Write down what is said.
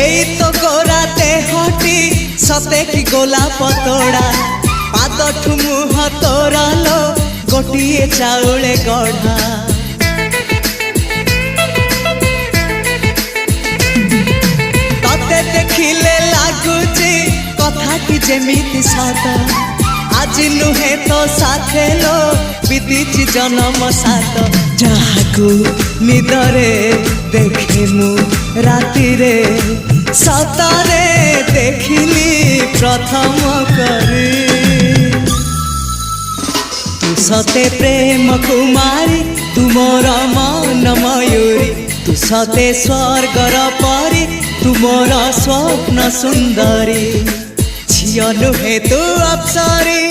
एई तो गोरा देहटी सते कि गोलाप तोड़ा पाद मुह तोरा लो गोटिए चाउले गढ़ा तते देखिले लागुची कथाटी जेमिति सत आज नुहे तो साथे लो बीतीची जन्म सात जहाकू निदरे देखे मु राति रे सतरे देखिली प्रथम करी तू सते प्रेम कुमारी तू मोर मन मयूरी तू सते स्वर्गर परी तू मोर स्वप्न सुंदरी झियो नुहे तू अप्सरी।